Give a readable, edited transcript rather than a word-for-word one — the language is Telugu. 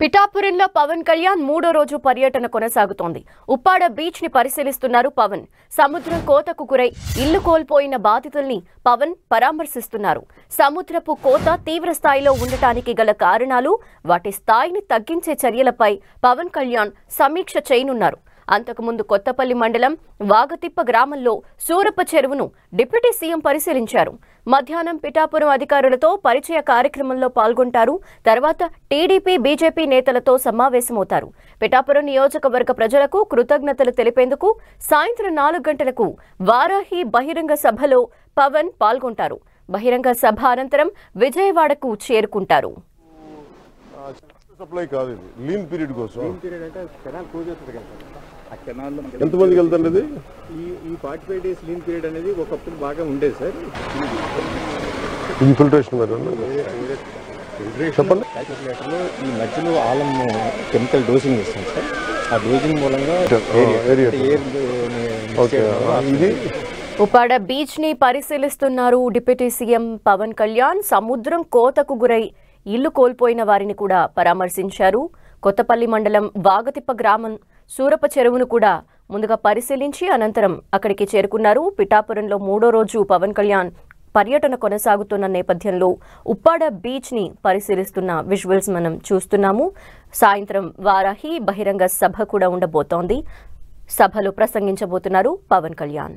పిఠాపురంలో పవన్ కళ్యాణ్ మూడో రోజు పర్యటన కొనసాగుతోంది. ఉప్పాడ బీచ్ ని పరిశీలిస్తున్నారు పవన్. సముద్రం కోతకు గురై ఇల్లు కోల్పోయిన బాధితుల్ని పవన్ పరామర్శిస్తున్నారు. సముద్రపు కోత తీవ్ర స్థాయిలో ఉండటానికి గల కారణాలు, వాటి స్థాయిని తగ్గించే చర్యలపై పవన్ కళ్యాణ్ సమీక్ష చేయనున్నారు. అంతకుముందు కొత్తపల్లి మండలం వాగతిప్ప గ్రామంలో సూరప్ప చెరువును డిప్యూటీ సీఎం పరిశీలించారు. మధ్యాహ్నం పిఠాపురం అధికారులతో పరిచయ కార్యక్రమంలో పాల్గొంటారు. తర్వాత టీడీపీ, బీజేపీ నేతలతో సమావేశమవుతారు. పిఠాపురం నియోజకవర్గ ప్రజలకు కృతజ్ఞతలు తెలిపేందుకు సాయంత్రం 4 గంటలకు వారాహి బహిరంగ సభలో పవన్ పాల్గొంటారు. బహిరంగ సభ అనంతరం విజయవాడకు చేరుకుంటారు. సప్లై కాదు, ఇది లీన్ పీరియడ్ కోసం. ఎంతమందికి వెళ్తుంది ఈ 45 days లీన్ పీరియడ్ అనేది ఒకప్పుడు బాగా ఉండేది సార్. ఇన్ఫిల్ట్రేషన్ చెప్పండి. ఈ మధ్యలో ఆలం కెమికల్ డోసింగ్ ఇస్తాం సార్. ఆ డోసింగ్ మూలంగా ఉప్పాడ బీచ్ ని పరిశీలిస్తున్నారు డిప్యూటీ సీఎం పవన్ కళ్యాణ్. సముద్రం కోతకు గురై ఇల్లు కోల్పోయిన వారిని కూడా పరామర్శించారు. కొత్తపల్లి మండలం వాగతిప్ప గ్రామం సూరప్ప చెరువును కూడా ముందుగా పరిశీలించి అనంతరం అక్కడికి చేరుకున్నారు. పిఠాపురంలో మూడో రోజు పవన్ కళ్యాణ్ పర్యటన కొనసాగుతున్న నేపథ్యంలో ఉప్పాడ బీచ్ ని పరిశీలిస్తున్న విజువల్స్ మనం చూస్తున్నాము. సాయంత్రం వారాహి బహిరంగ సభ కూడా ఉండబోతోంది. సభలో ప్రసంగించబోతున్నారు పవన్ కళ్యాణ్.